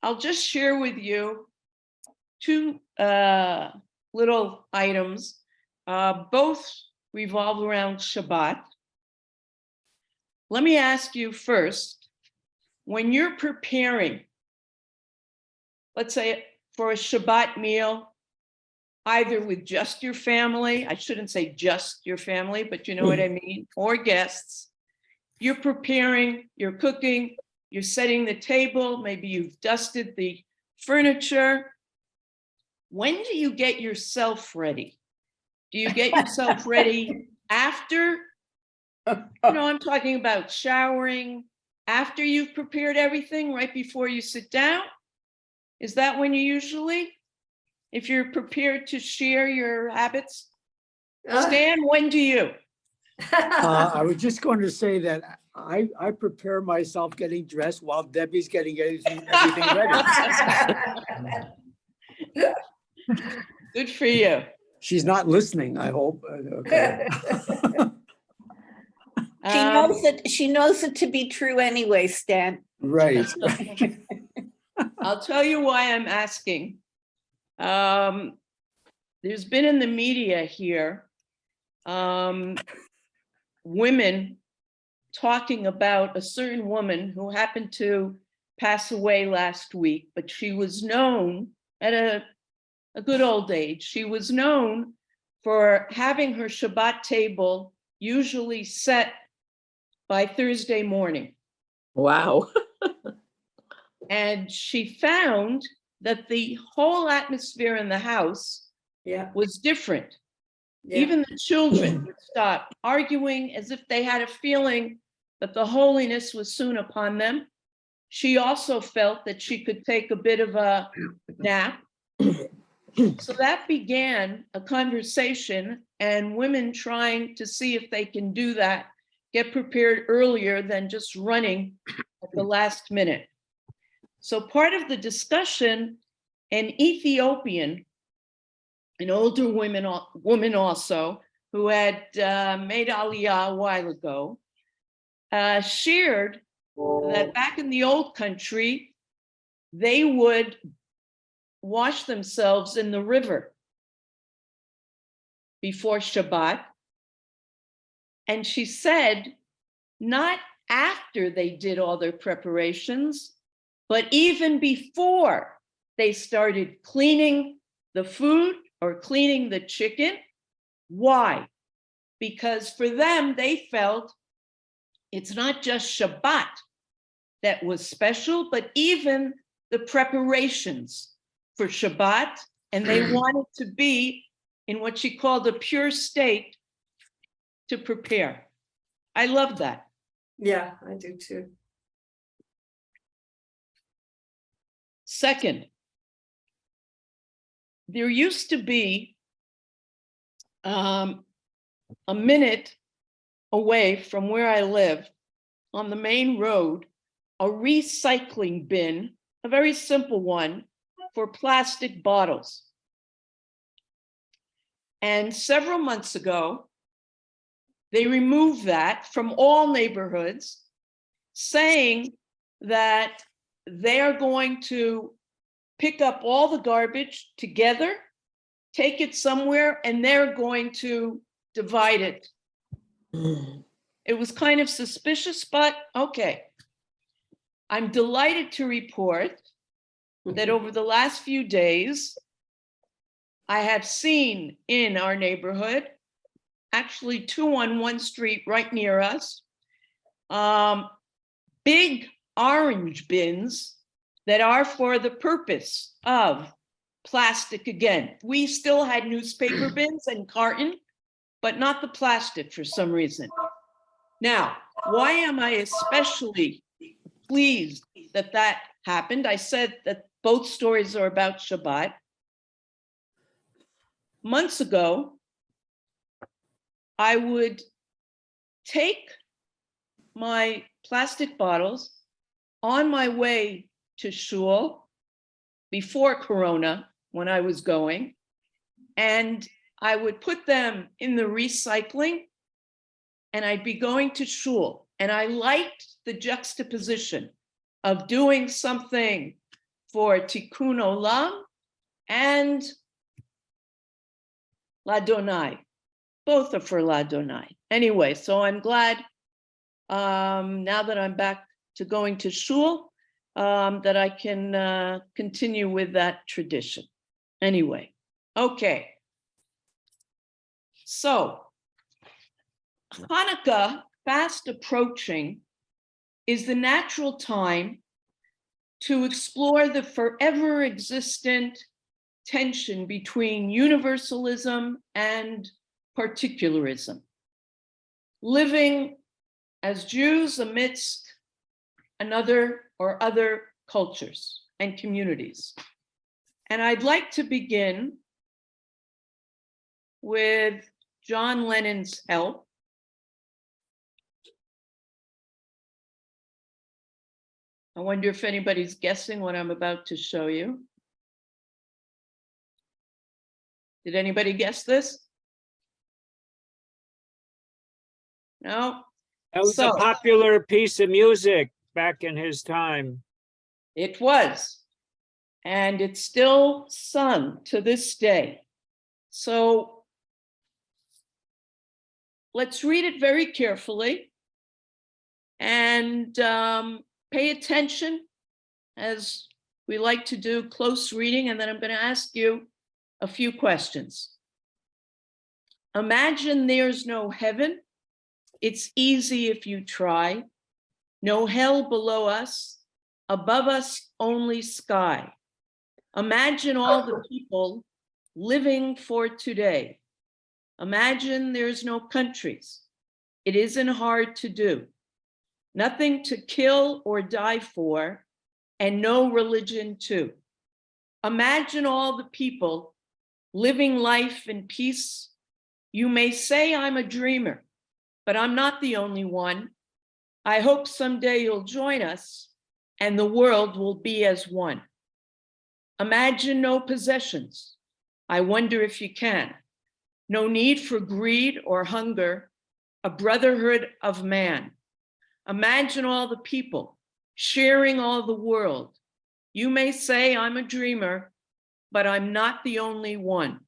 I'll just share with you two little items. Both revolve around Shabbat. Let me ask you first, when you're preparing, let's say for a Shabbat meal, either with just your family, I shouldn't say just your family, but you know what I mean, or guests, you're preparing, you're cooking, you're setting the table, maybe you've dusted the furniture. When do you get yourself ready? Do you get yourself ready after? I'm talking about showering, after you've prepared everything, right before you sit down? Is that when you usually, if you're prepared to share your habits? Stan, when do you? I was just going to say that I prepare myself getting dressed while Debbie's getting everything ready. Good for you. She's not listening, I hope. Okay. She knows it to be true anyway, Stan. Right. I'll tell you why I'm asking. There's been in the media here, women talking about a certain woman who happened to pass away last week, but she was known at a good old age. She was known for having her Shabbat table usually set by Thursday morning. Wow. And she found that the whole atmosphere in the house was different. Yeah. Even the children would stop arguing as if they had a feeling that the holiness was soon upon them. She also felt that she could take a bit of a nap. So that began a conversation, and women trying to see if they can do that, get prepared earlier than just running at the last minute. So part of the discussion, an Ethiopian, an older woman also, who had made Aliyah a while ago, shared that back in the old country, they would wash themselves in the river before Shabbat. And she said, not after they did all their preparations, but even before they started cleaning the food or cleaning the chicken. Why? Because for them, they felt it's not just Shabbat that was special, but even the preparations for Shabbat, and they wanted to be in what she called a pure state to prepare. I love that. Yeah, I do too. Second, there used to be a minute away from where I live on the main road, a recycling bin, a very simple one for plastic bottles. And several months ago, they removed that from all neighborhoods, saying that they are going to pick up all the garbage together, take it somewhere, and they're going to divide it. It was kind of suspicious, but okay. I'm delighted to report that over the last few days, I have seen in our neighborhood, actually 2 on one street right near us, big orange bins that are for the purpose of plastic again. We still had newspaper bins and carton, but not the plastic for some reason. Now, why am I especially pleased that that happened? I said that both stories are about Shabbat. Months ago, I would take my plastic bottles on my way to shul before Corona, when I was going, and I would put them in the recycling, and I'd be going to shul. And I liked the juxtaposition of doing something for Tikkun Olam and Ladonai. Both are for Ladonai. Anyway, so I'm glad now that I'm back to going to shul, that I can continue with that tradition. Anyway, okay. So Hanukkah, fast approaching, is the natural time to explore the forever existent tension between universalism and particularism. Living as Jews amidst another or other cultures and communities. And I'd like to begin with John Lennon's help. I wonder if anybody's guessing what I'm about to show you. Did anybody guess this? No? That was So- a popular piece of music back in his time. It was. And it's still sung to this day. So let's read it very carefully and pay attention, as we like to do, close reading, and then I'm going to ask you a few questions. Imagine there's no heaven. It's easy if you try. No hell below us. Above us, only sky. Imagine all the people living for today. Imagine there's no countries. It isn't hard to do. Nothing to kill or die for, and no religion too. Imagine all the people living life in peace. You may say I'm a dreamer, but I'm not the only one. I hope someday you'll join us and the world will be as one. Imagine no possessions. I wonder if you can. No need for greed or hunger, a brotherhood of man. Imagine all the people sharing all the world. You may say I'm a dreamer, but I'm not the only one.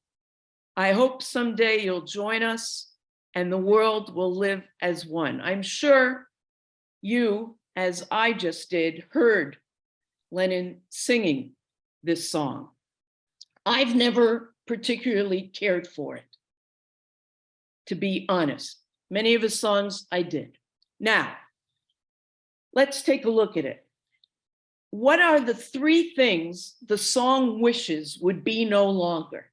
I hope someday you'll join us and the world will live as one. I'm sure you, as I just did, heard Lennon singing this song. I've never particularly cared for it, to be honest. Many of his songs I did. Now, let's take a look at it. What are the three things the song wishes would be no longer?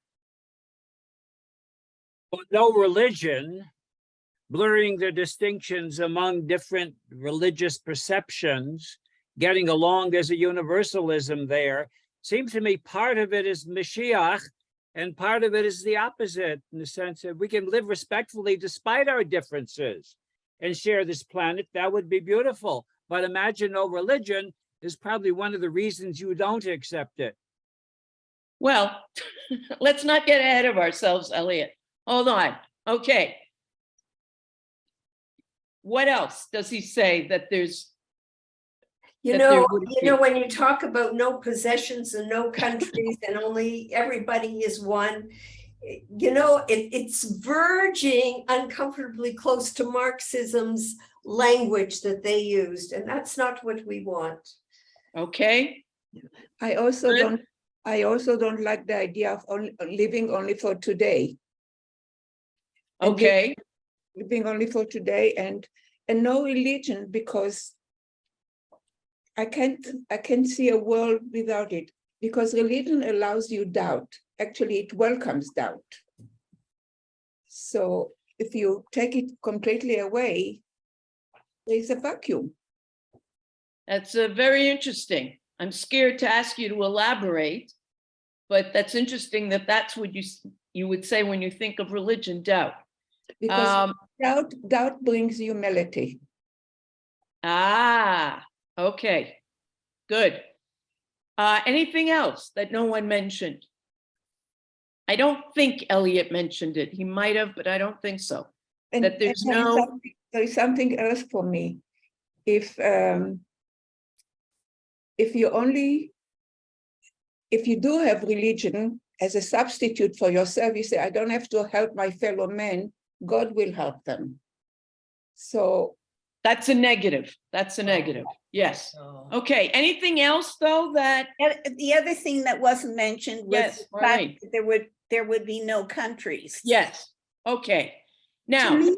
No religion, blurring the distinctions among different religious perceptions, getting along, there's a universalism there. Seems to me part of it is Mashiach, and part of it is the opposite, in the sense that we can live respectfully despite our differences and share this planet. That would be beautiful. But imagine no religion is probably one of the reasons you don't accept it. Well, let's not get ahead of ourselves, Elliot. Hold on. Okay. What else does he say that there's? You That there know, would you know, be. when you talk about no possessions and no countries and only everybody is one, you know, it's verging uncomfortably close to Marxism's language that they used, and that's not what we want. Okay. I also Good. don't like the idea of living only for today. And Okay. living only for today and no religion, because I can't see a world without it, because religion allows you doubt. Actually, it welcomes doubt. So if you take it completely away, there's a vacuum. That's very interesting. I'm scared to ask you to elaborate, but that's interesting that that's what you would say when you think of religion, doubt. Because doubt brings humility. Okay, good. Anything else that no one mentioned? I don't think Elliot mentioned it. He might have, but I don't think so. And, That there's and no- there is something else for me. If you only if you do have religion as a substitute for yourself, you say, I don't have to help my fellow men, God will help them. So That's a negative. That's a negative. Yes. Okay. Anything else though that, The other thing that wasn't mentioned was Yes, the fact right. that there would be no countries. yes. Okay. Now, me-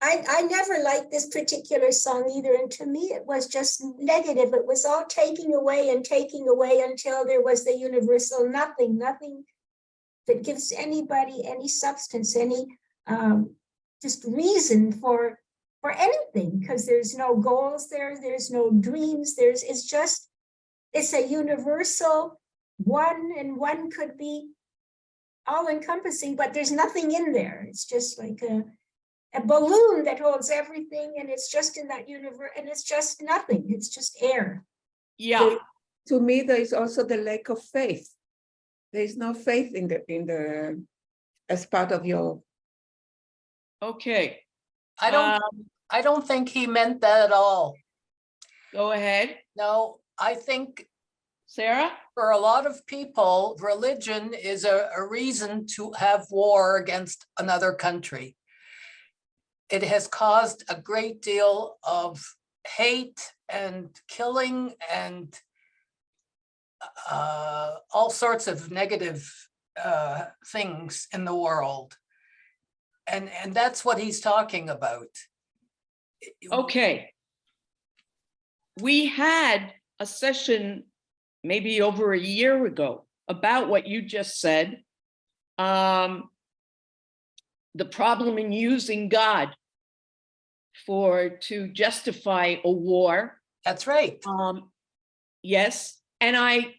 I never liked this particular song either, and to me it was just negative. It was all taking away until there was the universal nothing that gives anybody any substance, any just reason for anything, because there's no goals there's no dreams, it's a universal one, and one could be all encompassing, but there's nothing in there. It's just like a balloon that holds everything, and it's just in that universe, and it's just nothing. It's just air. yeah. to me, there is also the lack of faith. There is no faith in the as part of your. Okay. I don't think he meant that at all. Go ahead. No, I think Sarah? for a lot of people, religion is a reason to have war against another country. It has caused a great deal of hate and killing and all sorts of negative things in the world. And that's what he's talking about. Okay. We had a session maybe over a year ago about what you just said. The problem in using God to justify a war. That's right. Yes, and I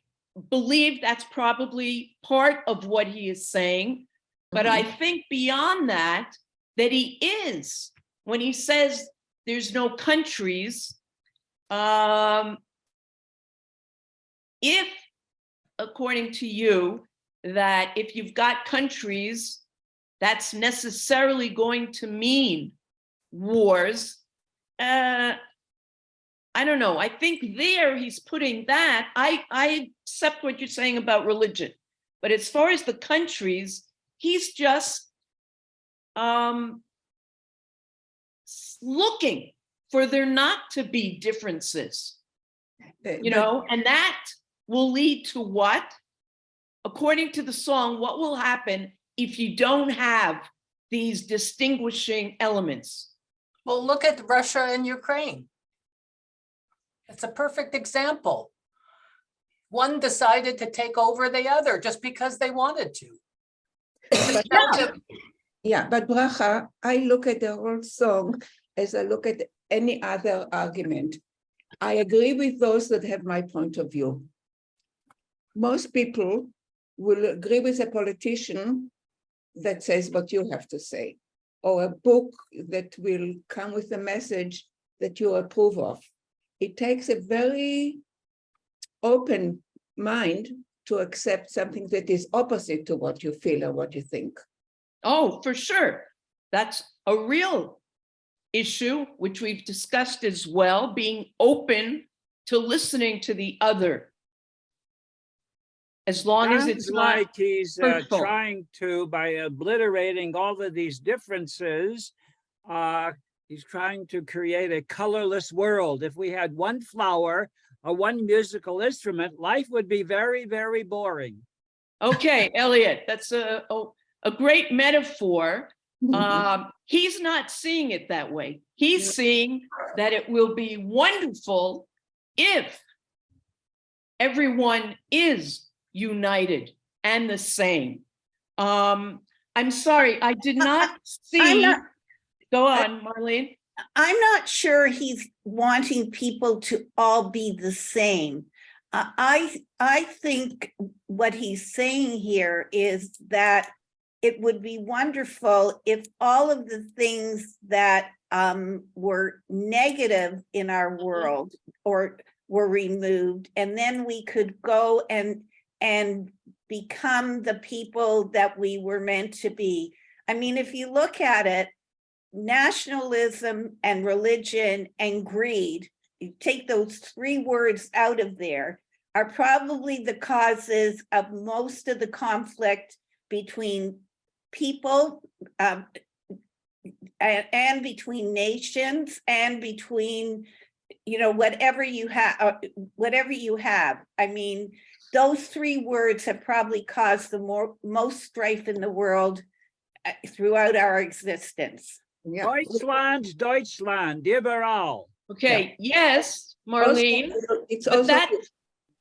believe that's probably part of what he is saying. But I think beyond that he is, when he says there's no countries, if, according to you, that if you've got countries, that's necessarily going to mean wars. I don't know. I think there he's putting that. I accept what you're saying about religion, but as far as the countries, he's just looking for there not to be differences, and that will lead to what? According to the song, what will happen if you don't have these distinguishing elements? Well, look at Russia and Ukraine. It's a perfect example. One decided to take over the other just because they wanted to. Yeah, but Bracha, I look at the whole song as I look at any other argument. I agree with those that have my point of view. Most people will agree with a politician that says what you have to say, or a book that will come with a message that you approve of. It takes a very open mind to accept something that is opposite to what you feel or what you think. Oh, for sure. That's a real issue, which we've discussed as well, being open to listening to the other. As long as it's Sounds not like he's hurtful. trying to, by obliterating all of these differences, he's trying to create a colorless world. If we had one flower or one musical instrument, life would be very, very boring. Okay, Elliot, that's a great metaphor. He's not seeing it that way. He's seeing that it will be wonderful if everyone is united and the same. I'm sorry, I did not see. Go on, Marlene. I'm not sure he's wanting people to all be the same. I think what he's saying here is that it would be wonderful if all of the things that were negative in our world or were removed, and then we could go and become the people that we were meant to be. I mean, if you look at it, nationalism and religion and greed, you take those three words out of there, are probably the causes of most of the conflict between people, and between nations, and between, whatever you have. I mean, those three words have probably caused the most strife in the world throughout our existence. Yeah. Deutschland, überall. Okay, yes, Also, Marlene, it's but also that,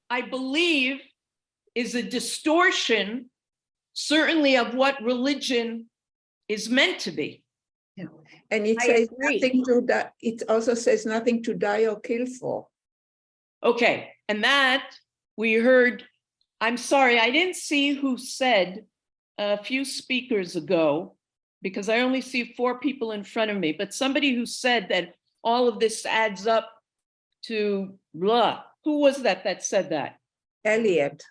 I believe, is a distortion, certainly of what religion is meant to be. and it I says agree. nothing to die. It also says nothing to die or kill for. Okay, and that we heard, I'm sorry, I didn't see who said a few speakers ago, because I only see 4 people in front of me, but somebody who said that all of this adds up to blah. Who was that said that? Eliot.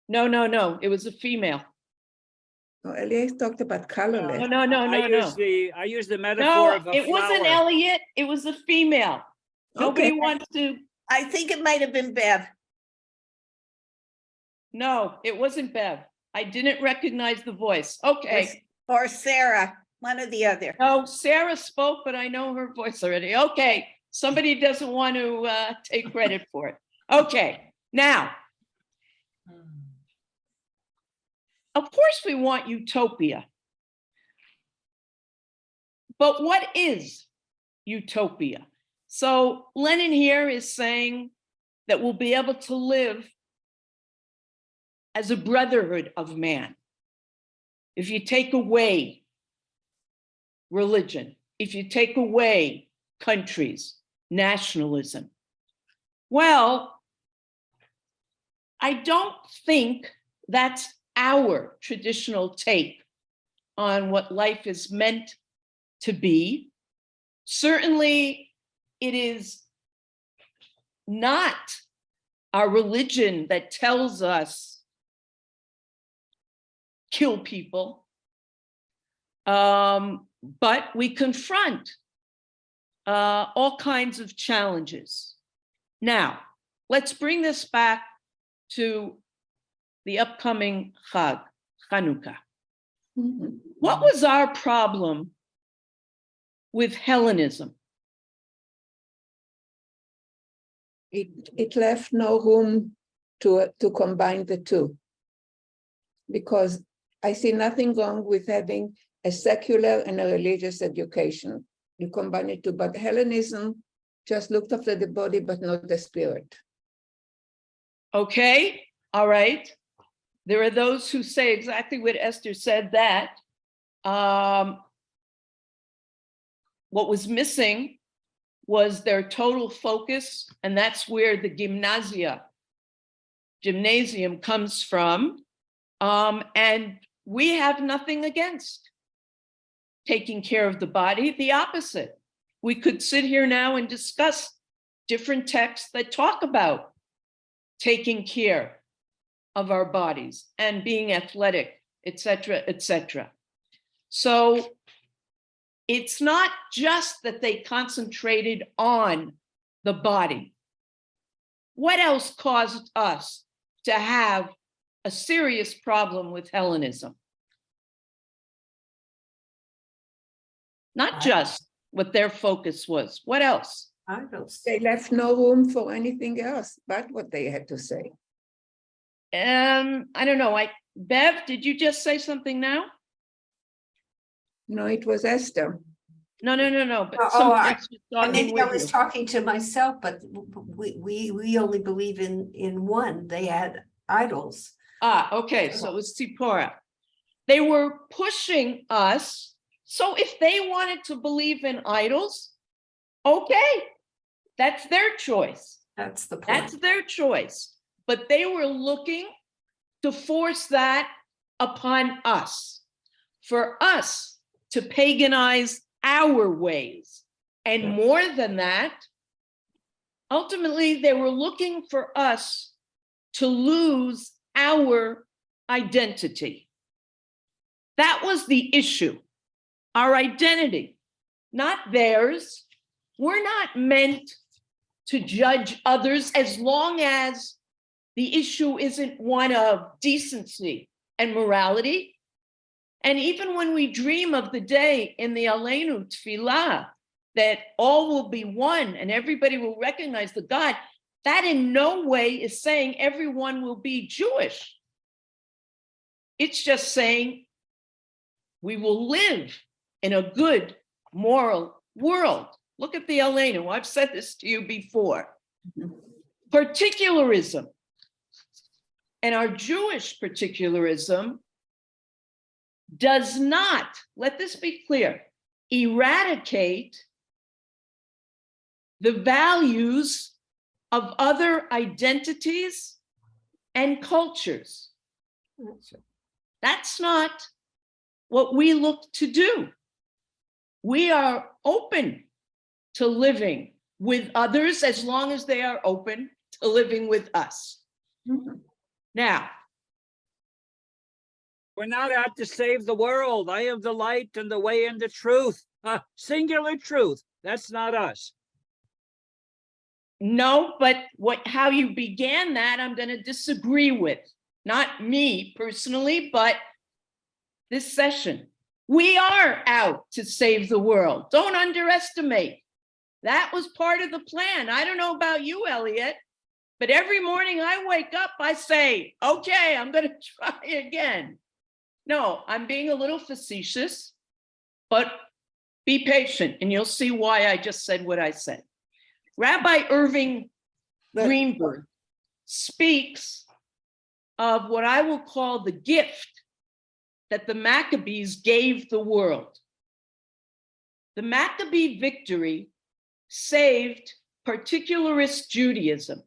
No, it was a female. No, Eliot talked about colorless. No. I use the metaphor No, of a it wasn't flower. Elliot, it was a female. Nobody Okay. wants to, I think it might have been Bev. no, it wasn't Bev. I didn't recognize the voice. Okay. Or Sarah, one or the other. No, Sarah spoke, but I know her voice already. Okay, somebody doesn't want to take credit for it. Okay, now, of course we want utopia. But what is utopia? So Lenin here is saying that we'll be able to live as a brotherhood of man. If you take away religion, if you take away countries, nationalism. Well, I don't think that's our traditional take on what life is meant to be. Certainly, it is not our religion that tells us kill people. But we confront all kinds of challenges. Now, let's bring this back to the upcoming Chag, Hanukkah. Mhm. What was our problem with Hellenism? It left no room to combine the two. Because I see nothing wrong with having a secular and a religious education. You combine it two, but Hellenism just looked after the body, but not the spirit. Okay, all right. There are those who say exactly what Esther said, that what was missing was their total focus, and that's where the gymnasium comes from. And we have nothing against taking care of the body, the opposite. We could sit here now and discuss different texts that talk about taking care of our bodies and being athletic, etc., etc. So it's not just that they concentrated on the body. What else caused us to have a serious problem with Hellenism? Not just what their focus was. What else? They left no room for anything else but what they had to say. I don't know. Bev, did you just say something now? No, it was Esther. No. But Oh, somebody else was talking Maybe I with was you. talking to myself, but we only believe in one. They had idols. Okay, so it was Tzipporah. They were pushing us. So if they wanted to believe in idols, okay, that's their choice. That's the point. That's their choice. But they were looking to force that upon us, for us to paganize our ways. And more than that, ultimately, they were looking for us to lose our identity. That was the issue, our identity, not theirs. We're not meant to judge others as long as The issue isn't one of decency and morality. And even when we dream of the day in the Aleinu Tefillah, that all will be one and everybody will recognize the God, that in no way is saying everyone will be Jewish. It's just saying we will live in a good moral world. Look at the Aleinu. I've said this to you before. Particularism. And our Jewish particularism does not, let this be clear, eradicate the values of other identities and cultures. That's not what we look to do. We are open to living with others as long as they are open to living with us. Now, We're not out to save the world. I am the light and the way and the truth. Singular truth. That's not us. no, but how you began that, I'm going to disagree with. Not me personally, but this session. We are out to save the world. Don't underestimate. That was part of the plan. I don't know about you, Elliot, but every morning I wake up, I say, okay, I'm going to try again. No, I'm being a little facetious, but be patient and you'll see why I just said what I said. Rabbi Irving Greenberg speaks of what I will call the gift that the Maccabees gave the world. The Maccabee victory saved particularist Judaism.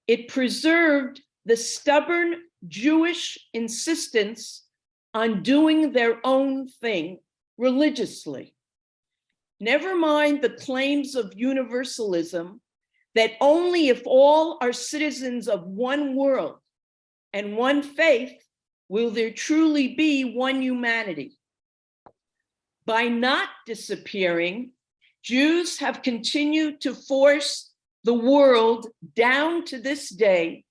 It preserved the stubborn Jewish insistence on doing their own thing religiously. Never mind the claims of universalism that only if all are citizens of one world and one faith will there truly be one humanity. By not disappearing, Jews have continued to force the world down to this day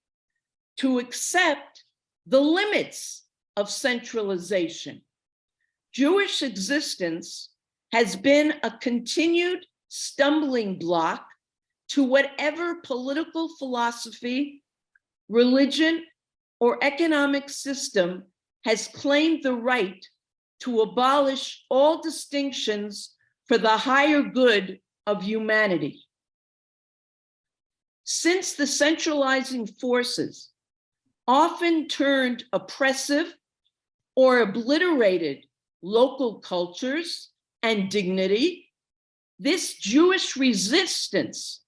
to accept the limits of centralization. Jewish existence has been a continued stumbling block to whatever political philosophy, religion, or economic system has claimed the right to abolish all distinctions for the higher good of humanity. Since the centralizing forces often turned oppressive or obliterated local cultures and dignity, this Jewish resistance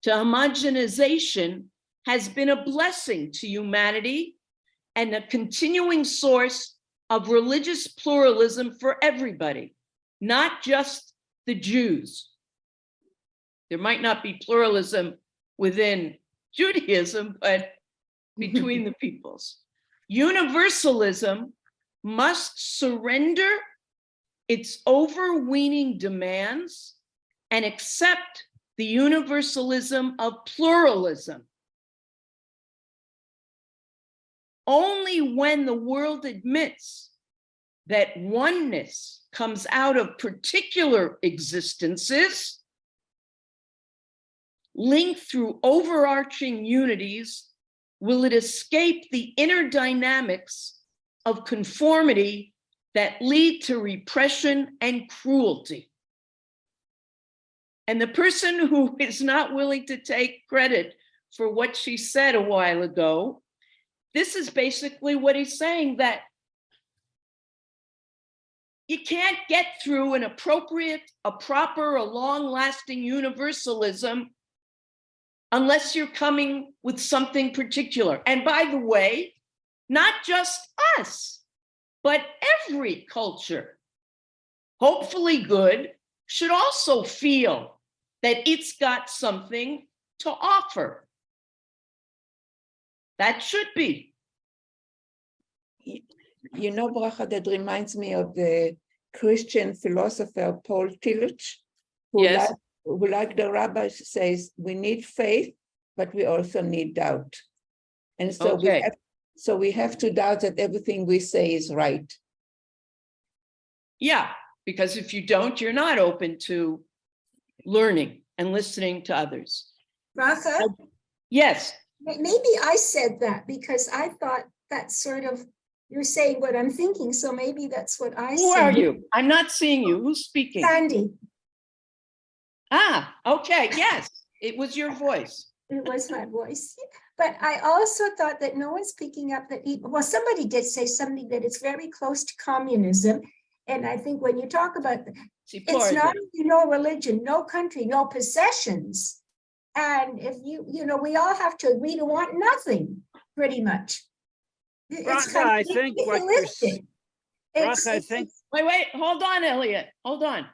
to homogenization has been a blessing to humanity and a continuing source of religious pluralism for everybody, not just the Jews. There might not be pluralism within Judaism, but between the peoples. Universalism must surrender its overweening demands and accept the universalism of pluralism. Only when the world admits that oneness comes out of particular existences linked through overarching unities will it escape the inner dynamics of conformity that lead to repression and cruelty. And the person who is not willing to take credit for what she said a while ago, this is basically what he's saying, that you can't get through an appropriate, a proper, a long-lasting universalism unless you're coming with something particular. And by the way, not just us, but every culture, hopefully good, should also feel that it's got something to offer. That should be. You know, Bracha, that reminds me of the Christian philosopher Paul Tillich, who, Yes. like the rabbi says, we need faith, but we also need doubt. And so Okay. we have to doubt that everything we say is right. Yeah, because if you don't, you're not open to learning and listening to others. Bracha, Yes, maybe I said that because I thought that's sort of, you're saying what I'm thinking, so maybe that's what I who said. are you? I'm not seeing you. Who's speaking? Sandy, Ah, okay, yes, it was your voice. it was my voice. But I also thought that no one's picking up that, well, somebody did say something that it's very close to communism. And I think when you talk about, See, it's not Porter, no religion, no country, no possessions. And if we all have to agree to want nothing, pretty much. It's Bracha, kind I of think what you're nihilistic. Bracha, I think wait, hold on, Elliot, hold on.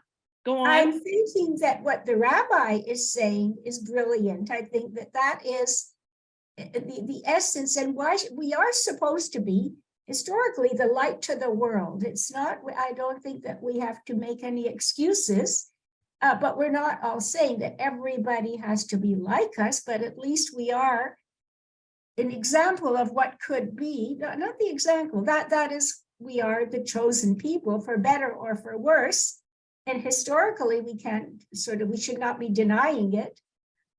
Go on. I'm thinking that what the rabbi is saying is brilliant. I think that is the essence, and why we are supposed to be historically the light to the world. It's not, I don't think that we have to make any excuses, but we're not all saying that everybody has to be like us, but at least we are an example of what could be, not the example, that is, we are the chosen people for better or for worse. And historically, we should not be denying it.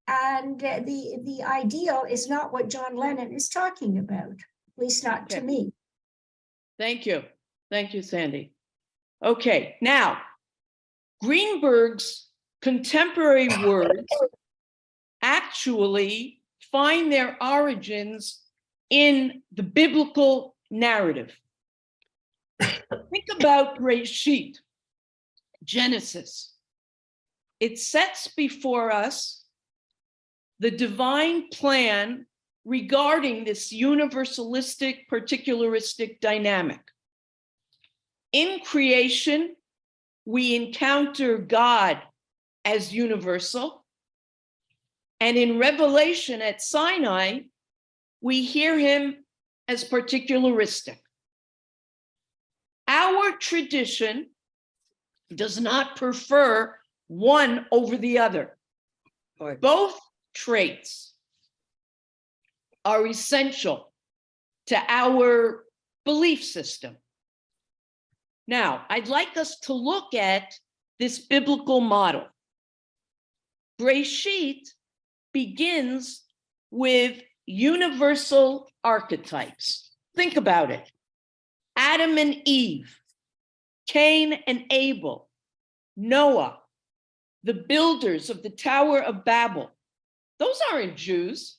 And the ideal is not what John Lennon is talking about, at least not to Okay. me. Thank you. Thank you, Sandy. Okay, now, Greenberg's contemporary words actually find their origins in the biblical narrative. Think about Bereshit, Genesis. It sets before us the divine plan regarding this universalistic, particularistic dynamic. In creation, we encounter God as universal, and in Revelation at Sinai, we hear him as particularistic. Our tradition does not prefer one over the other. Both traits are essential to our belief system. Now, I'd like us to look at this biblical model. Bereshit begins with universal archetypes. Think about it. Adam and Eve, Cain and Abel, Noah, the builders of the Tower of Babel. Those aren't Jews.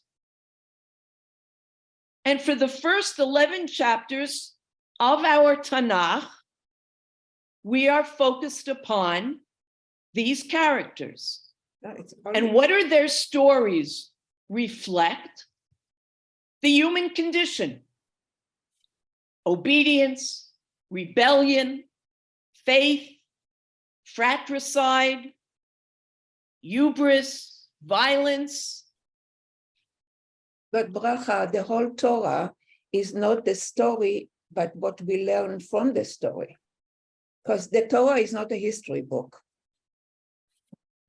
And for the first 11 chapters of our Tanakh, we are focused upon these characters. And what are their stories reflect? The human condition, obedience, rebellion, faith, fratricide, hubris, violence. But Bracha, the whole Torah is not the story, but what we learn from the story. Because the Torah is not a history book.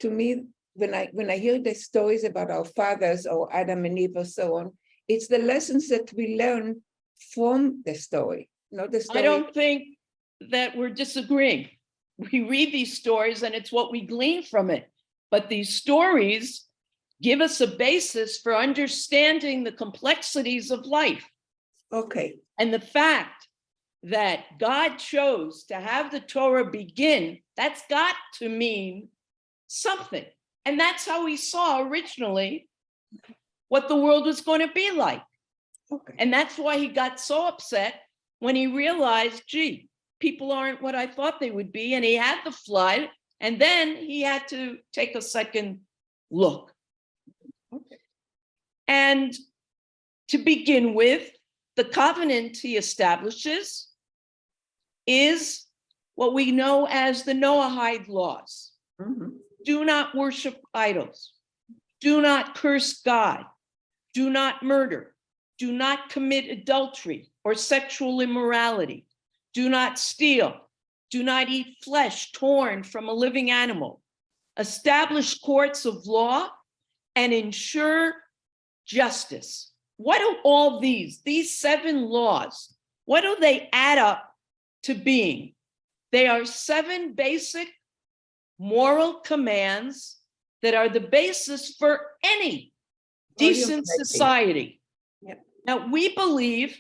To me, when I hear the stories about our fathers or Adam and Eve or so on, it's the lessons that we learn from the story, not the story. I don't think that we're disagreeing. We read these stories and it's what we glean from it. But these stories give us a basis for understanding the complexities of life. Okay. And the fact that God chose to have the Torah begin, that's got to mean something. And that's how he saw originally what the world was going to be like. Okay. And that's why he got so upset when he realized, gee, people aren't what I thought they would be. And he had the flood, and then he had to take a second look. Okay. And to begin with, the covenant he establishes is what we know as the Noahide laws. Mhm. Do not worship idols. Do not curse God. Do not murder. Do not commit adultery or sexual immorality. Do not steal. Do not eat flesh torn from a living animal. Establish courts of law and ensure justice. what do all these 7 laws, what do they add up to being? They are 7 basic moral commands that are the basis for any decent humanity. society. Yep. Now, we believe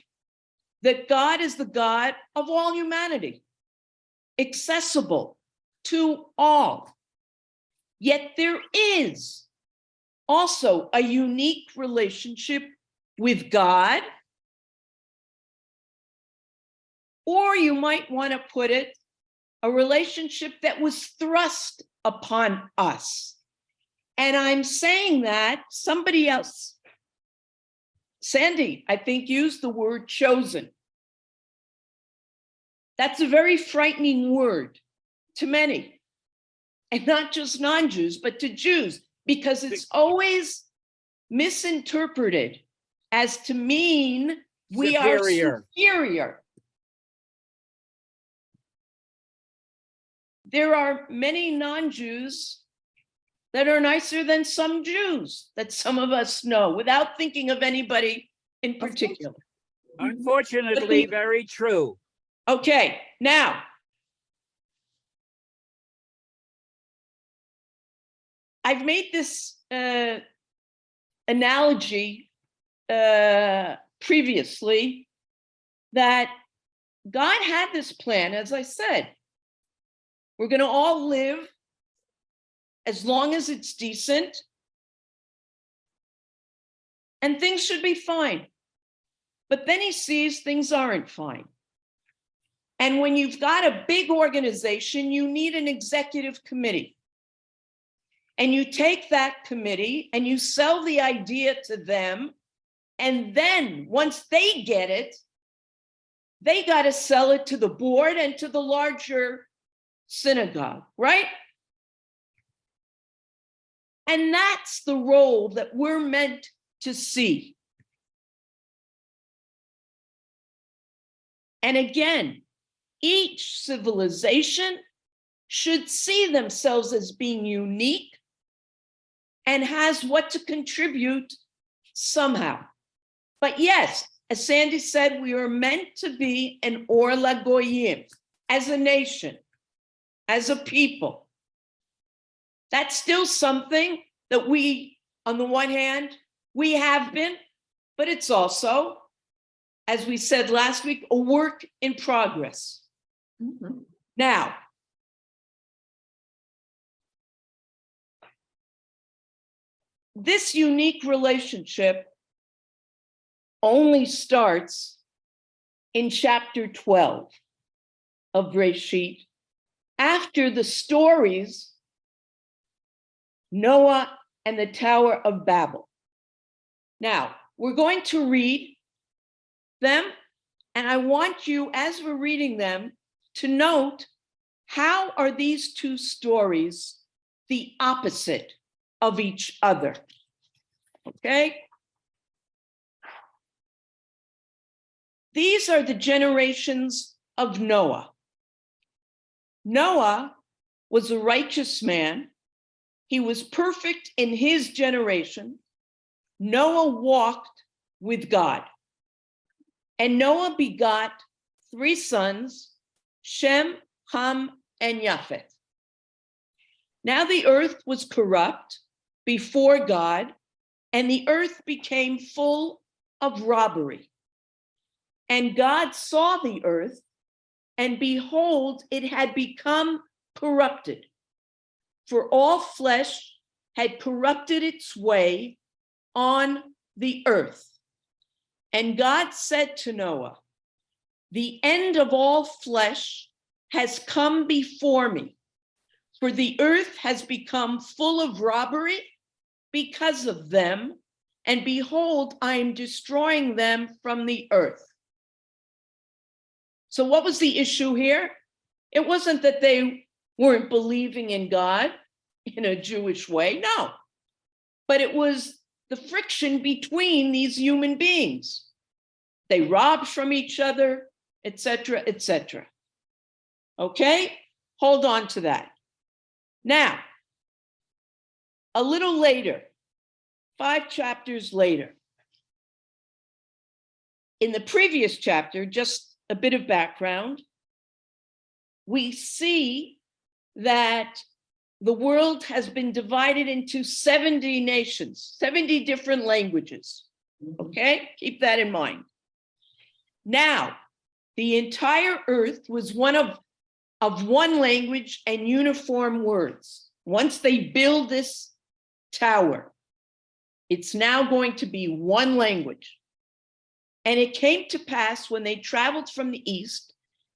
that God is the God of all humanity, accessible to all. Yet there is also a unique relationship with God, or you might want to put it, a relationship that was thrust upon us. And I'm saying that somebody else, Sandy, I think, used the word chosen. That's a very frightening word to many, and not just non-Jews, but to Jews, because it's always misinterpreted as to mean we are superior. There are many non-Jews that are nicer than some Jews that some of us know, without thinking of anybody in particular. Unfortunately, very true. Okay, now, I've made this analogy previously, that God had this plan, as I said. We're going to all live as long as it's decent, and things should be fine. But then he sees things aren't fine. And when you've got a big organization, you need an executive committee. And you take that committee and you sell the idea to them. And then once they get it, they got to sell it to the board and to the larger synagogue, right? And that's the role that we're meant to see. And again, each civilization should see themselves as being unique and has what to contribute somehow. But yes, as Sandy said, we are meant to be an Or LaGoyim, as a nation, as a people. That's still something that we, on the one hand, we have been, but it's also, as we said last week, a work in progress. Mhm. Now, this unique relationship only starts in chapter 12 of Breshit, after the stories Noah and the Tower of Babel. Now, we're going to read them, and I want you, as we're reading them, to note how are these 2 stories the opposite of each other. Okay? These are the generations of Noah. Noah was a righteous man. He was perfect in his generation. Noah walked with God. And Noah begot 3 sons, Shem, Ham, and Japheth. Now the earth was corrupt before God, and the earth became full of robbery. And God saw the earth, and behold, it had become corrupted, for all flesh had corrupted its way on the earth. And God said to Noah, the end of all flesh has come before me, for the earth has become full of robbery because of them, and behold, I am destroying them from the earth. So what was the issue here? It wasn't that they weren't believing in God in a Jewish way, no. But it was the friction between these human beings. They robbed from each other, etc., etc. Okay? Hold on to that. Now, a little later, 5 chapters later, in the previous chapter, just a bit of background, we see that the world has been divided into 70 nations, 70 different languages. Okay, keep that in mind. Now, the entire earth was one language and uniform words. Once they build this tower, it's now going to be one language. And it came to pass when they traveled from the east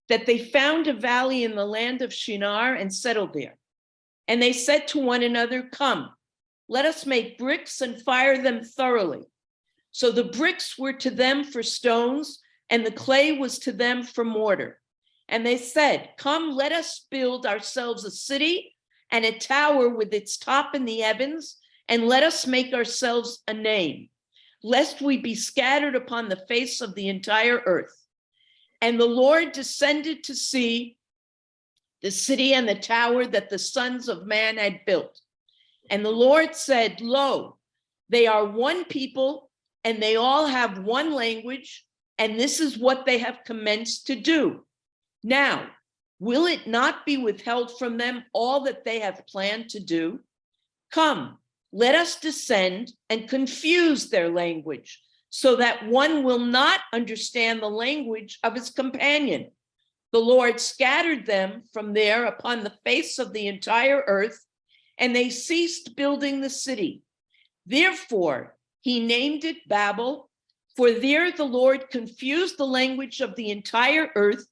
that they found a valley in the land of Shinar and settled there. And they said to one another, "Come, let us make bricks and fire them thoroughly." So the bricks were to them for stones, and the clay was to them for mortar. And they said, "Come, let us build ourselves a city and a tower with its top in the heavens, and let us make ourselves a name, lest we be scattered upon the face of the entire earth." And the Lord descended to see the city and the tower that the sons of man had built. And the Lord said, "Lo, they are one people, and they all have one language, and this is what they have commenced to do. Now, will it not be withheld from them all that they have planned to do? Come, let us descend and confuse their language, so that one will not understand the language of his companion." The Lord scattered them from there upon the face of the entire earth, and they ceased building the city. Therefore, he named it Babel, for there the Lord confused the language of the entire earth,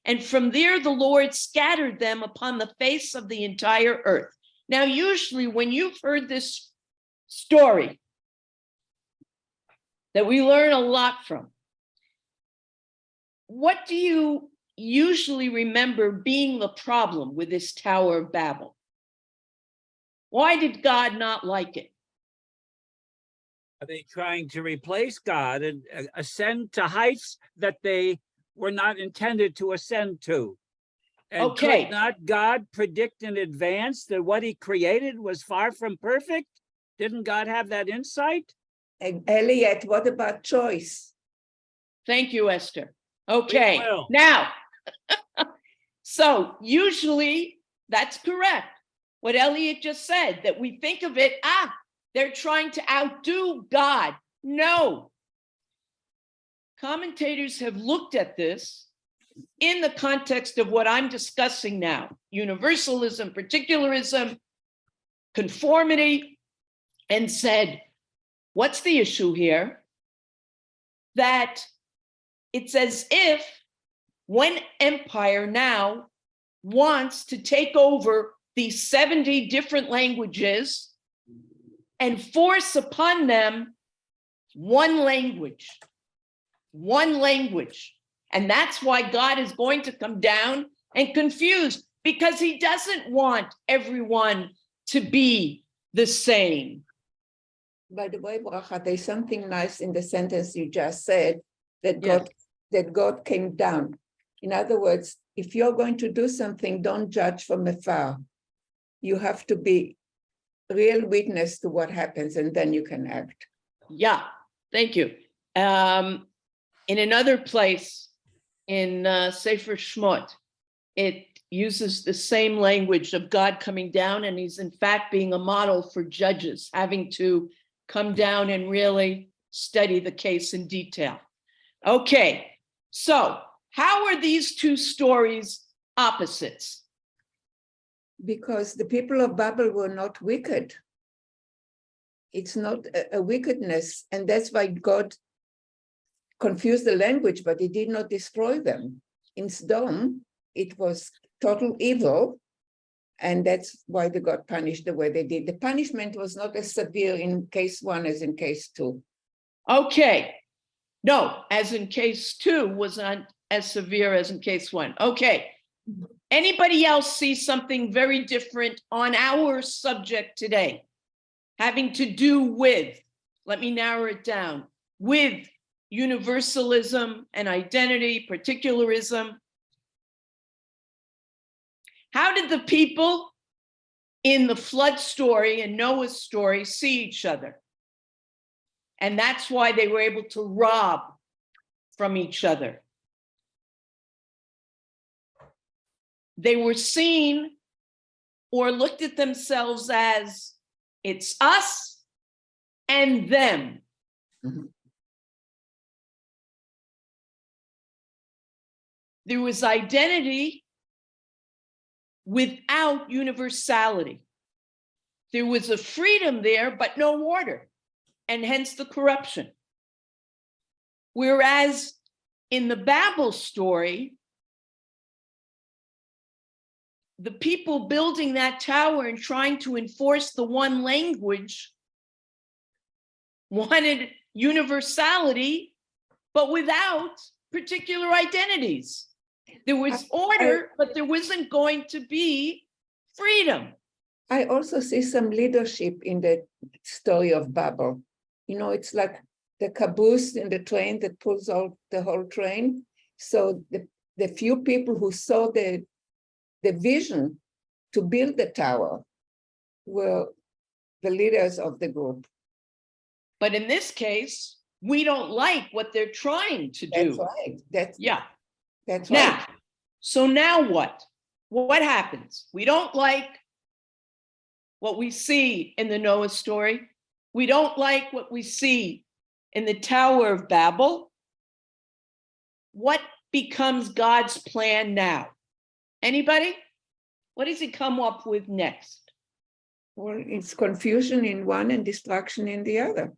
and from there the Lord scattered them upon the face of the entire earth. Now, usually when you've heard this story that we learn a lot from, what do you usually remember being the problem with this Tower of Babel? Why did God not like it? Are they trying to replace God and ascend to heights that they were not intended to ascend to? And Okay. could not God predict in advance that what he created was far from perfect? Didn't God have that insight? And Elliot, what about choice? Thank you, Esther. Okay, will. now, so usually that's correct. What Elliot just said, that we think of it, they're trying to outdo God. No. Commentators have looked at this in the context of what I'm discussing now: universalism, particularism, conformity, and said, what's the issue here? That it's as if one empire now wants to take over these 70 different languages and force upon them one language. And that's why God is going to come down and confuse, because he doesn't want everyone to be the same. By the way, Bracha, there's something nice in the sentence you just said, that God came down. In other words, if you're going to do something, don't judge from afar. You have to be real witness to what happens, and then you can act. Yeah, thank you. In another place in Sefer Shmot, it uses the same language of God coming down, and he's in fact being a model for judges, having to come down and really study the case in detail. Okay, so how are these two stories opposites? Because the people of Babel were not wicked. It's not a wickedness, and that's why God confused the language, but he did not destroy them. In Sodom, it was total evil, and that's why they got punished the way they did. The punishment was not as severe in case one as in case two. Okay, no, as in case two was not as severe as in case one. Okay, anybody else see something very different on our subject today, having to do with, let me narrow it down, with universalism and identity, particularism? How did the people in the flood story and Noah's story see each other? And that's why they were able to rob from each other. They were seen or looked at themselves as it's us and them. Mhm. There was identity without universality. There was a freedom there, but no order, and hence the corruption. Whereas in the Babel story, the people building that tower and trying to enforce the one language wanted universality, but without particular identities. There was order, but there wasn't going to be freedom. I also see some leadership in the story of Babel. You know, it's like the caboose in the train that pulls out the whole train. So the few people who saw the vision to build the tower were the leaders of the group. But in this case, we don't like what they're trying to That's do. right. Yeah. That's Now, right. so now what? What happens? We don't like what we see in the Noah story. We don't like what we see in the Tower of Babel. What becomes God's plan now? Anybody? What does he come up with next? Well, it's confusion in one and destruction in the other.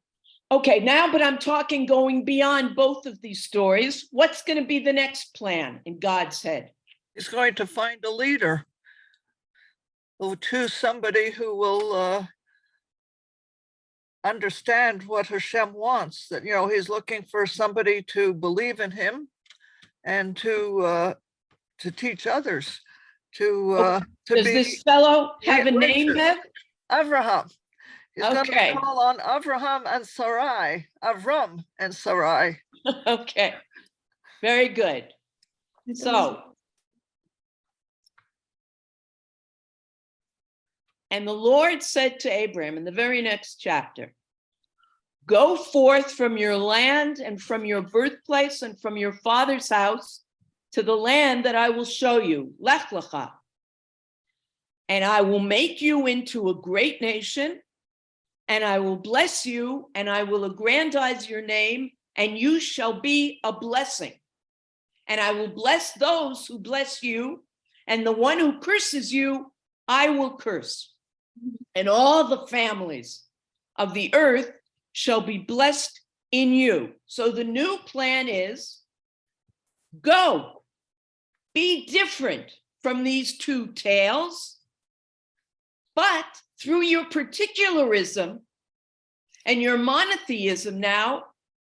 Okay, now, but I'm talking going beyond both of these stories. What's going to be the next plan in God's head? He's going to find a leader, or choose somebody who will understand what Hashem wants. That, you know, he's looking for somebody to believe in him and to teach others, to Does be this fellow have a name, righteous. Beth? Avraham. He's going Okay. to call on Avraham and Sarai, Avram and Sarai. Okay, very good. So, and the Lord said to Abraham in the very next chapter, go forth from your land and from your birthplace and from your father's house to the land that I will show you, Lech Lecha. And I will make you into a great nation, and I will bless you, and I will aggrandize your name, and you shall be a blessing. And I will bless those who bless you, and the one who curses you, I will curse. And all the families of the earth shall be blessed in you. So the new plan is, go, be different from these two tales, but through your particularism and your monotheism now,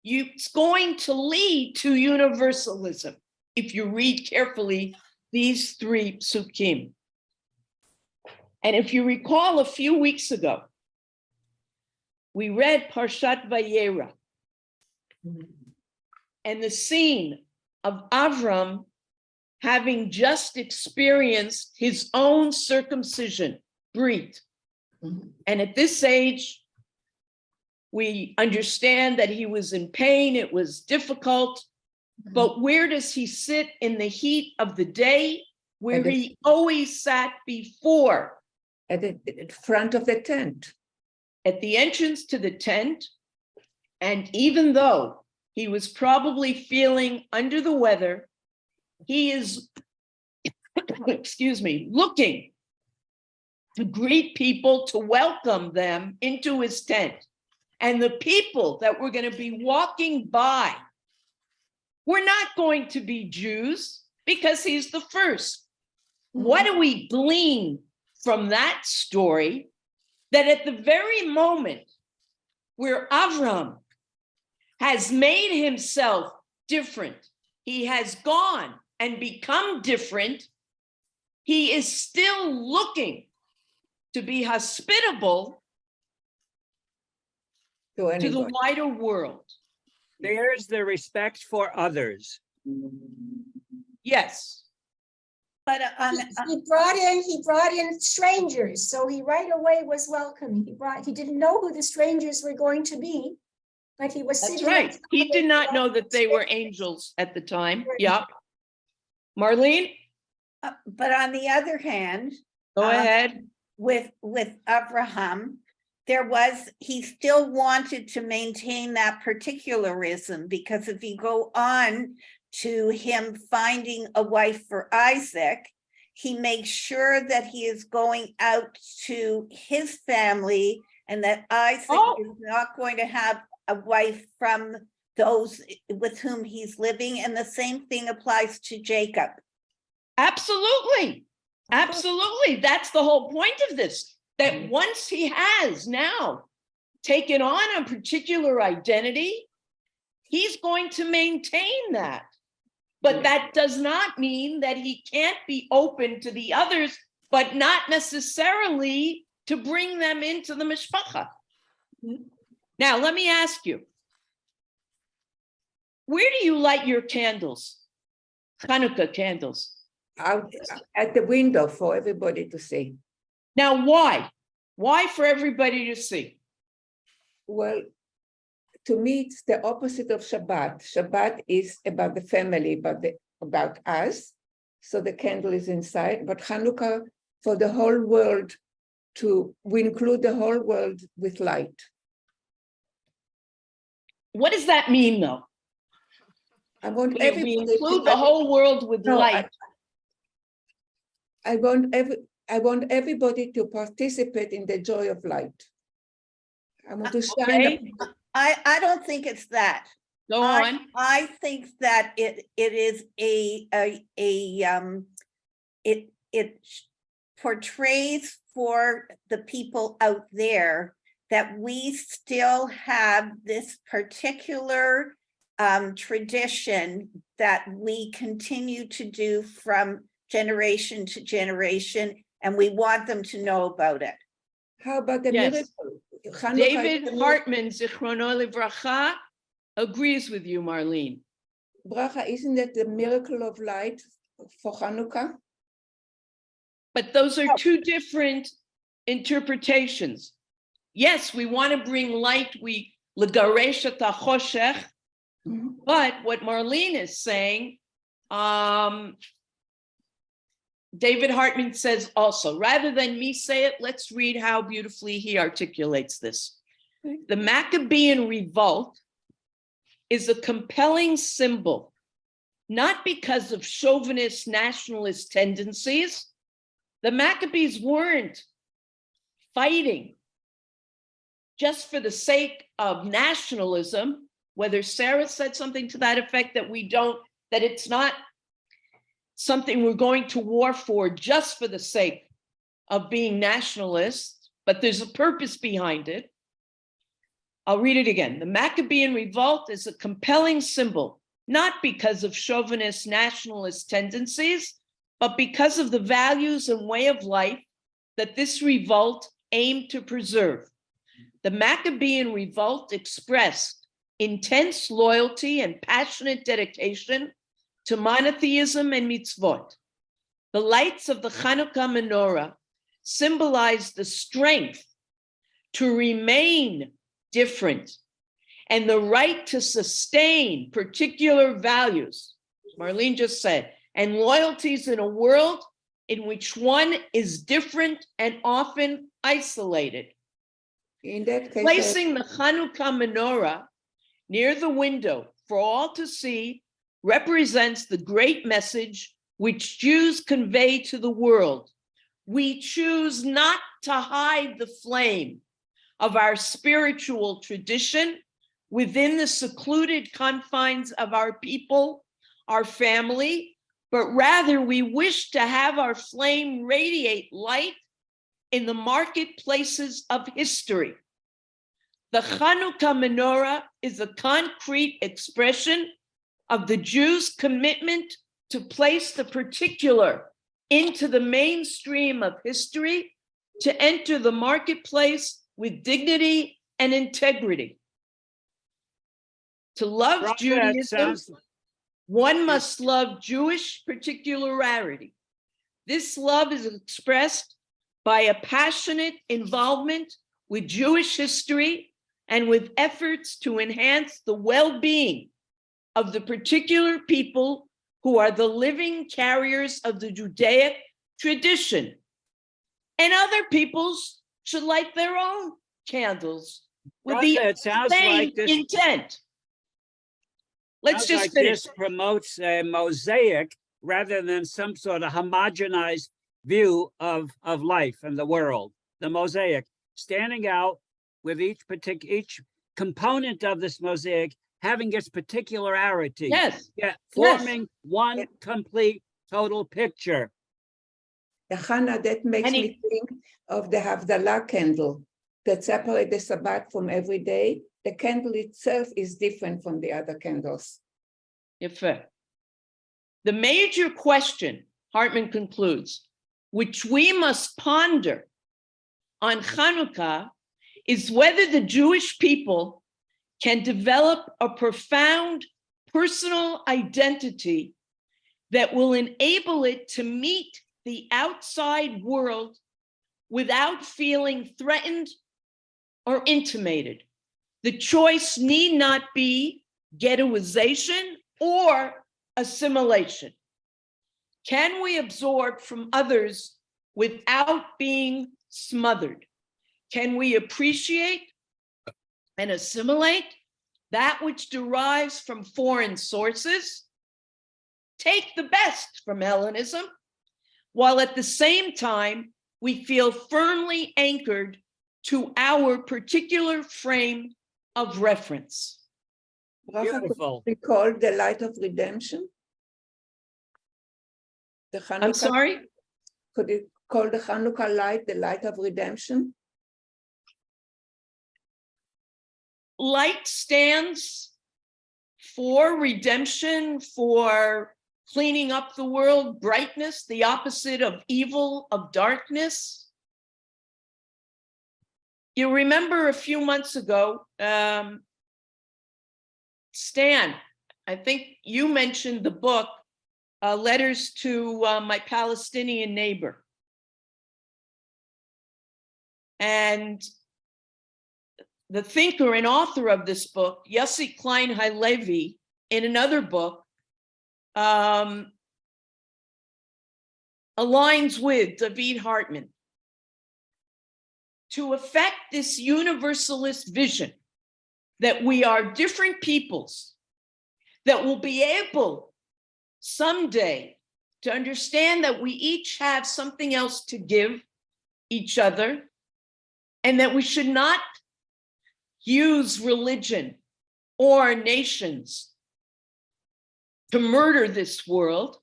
it's going to lead to universalism, if you read carefully these three psukim. And if you recall, a few weeks ago, we read Parshat Vayera, and the scene of Avram having just experienced his own circumcision, Brit. And at this age, we understand that he was in pain, it was difficult, but where does he sit in the heat of the day? Where he always sat before. At the front of the tent. At the entrance to the tent. And even though he was probably feeling under the weather, he is, excuse me, looking to greet people, to welcome them into his tent. And the people that were going to be walking by were not going to be Jews, because he's the first. What do we glean from that story? That at the very moment where Avram has made himself different, he has gone and become different, he is still looking to be hospitable to the wider world. There's the respect for others. Yes. But He brought in strangers, so he right away was welcome. He didn't know who the strangers were going to be, But he was That's sitting. right. He did not know that they were upstairs. angels at the time. Yeah. Marlene, But on the other hand, go Um, ahead. with Abraham, he still wanted to maintain that particularism, because if you go on to him finding a wife for Isaac, he makes sure that he is going out to his family and that Isaac Oh. is not going to have a wife from those with whom he's living. And the same thing applies to Jacob. Absolutely. Absolutely. That's the whole point of this, that once he has now taken on a particular identity, he's going to maintain that. But that does not mean that he can't be open to the others, but not necessarily to bring them into the mishpacha. Now, let me ask you, where do you light your candles? Hanukkah candles. Out at the window for everybody to see. Now, why? Why for everybody to see? Well, to me, it's the opposite of Shabbat. Shabbat is about the family, about us. So the candle is inside, but Hanukkah for the whole world, we include the whole world with light. What does that mean, though? I want We everybody include the whole world with No, light. I want everybody to participate in the joy of light. I want to shine. Okay, I don't think it's that. go on. I think that it is it portrays for the people out there that we still have this particular tradition that we continue to do from generation to generation, and we want them to know about it. How about the Yes. miracle? Hanukkah David is the Hartman, Zichrono Livracha, agrees with you, Marlene. Bracha, isn't that the miracle of light for Hanukkah? But those are two different interpretations. Yes, we want to bring light, we legaresh et hachoshech, but what Marlene is saying, David Hartman says also, rather than me say it, let's read how beautifully he articulates this. The Maccabean revolt is a compelling symbol, not because of chauvinist nationalist tendencies. The Maccabees weren't fighting just for the sake of nationalism, whether Sarah said something to that effect that it's not something we're going to war for just for the sake of being nationalists, but there's a purpose behind it. I'll read it again. The Maccabean revolt is a compelling symbol, not because of chauvinist nationalist tendencies, but because of the values and way of life that this revolt aimed to preserve. The Maccabean revolt expressed intense loyalty and passionate dedication to monotheism and mitzvot. The lights of the Hanukkah menorah symbolize the strength to remain different and the right to sustain particular values, Marlene just said, and loyalties in a world in which one is different and often isolated. In that case, Placing the Hanukkah menorah near the window for all to see represents the great message which Jews convey to the world. We choose not to hide the flame of our spiritual tradition within the secluded confines of our people, our family, but rather we wish to have our flame radiate light in the marketplaces of history. The Hanukkah menorah is a concrete expression of the Jews' commitment to place the particular into the mainstream of history, to enter the marketplace with dignity and integrity. To love Bracha, it Judaism, sounds- one must love Jewish particularity. This love is expressed by a passionate involvement with Jewish history and with efforts to enhance the well-being of the particular people who are the living carriers of the Judaic tradition. And other peoples should light their own candles with the Bracha, it sounds same like this. intent. Let's Sounds just like finish. this promotes a mosaic rather than some sort of homogenized view of life and the world. The mosaic standing out with each component of this mosaic having its particularity. Yes, Yeah, forming one complete total picture. Hannah, that makes And me think of the Havdalah candle that separate the Shabbat from every day. The candle itself is different from the other candles. Yafeh. The major question, Hartman concludes, which we must ponder on Hanukkah is whether the Jewish people can develop a profound personal identity that will enable it to meet the outside world without feeling threatened or intimidated. The choice need not be ghettoization or assimilation. Can we absorb from others without being smothered? Can we appreciate and assimilate that which derives from foreign sources? Take the best from Hellenism, while at the same time, we feel firmly anchored to our particular frame of reference. Bracha could Beautiful. be called the light of redemption. The Hanukkah, I'm sorry? could it call the Hanukkah light the light of redemption? Light stands for redemption, for cleaning up the world, brightness, the opposite of evil, of darkness. You remember a few months ago, Stan, I think you mentioned the book, Letters to My Palestinian Neighbor. And the thinker and author of this book, Yossi Klein Halevi, in another book, aligns with David Hartman to affect this universalist vision that we are different peoples that will be able someday to understand that we each have something else to give each other, and that we should not use religion or nations to murder this world.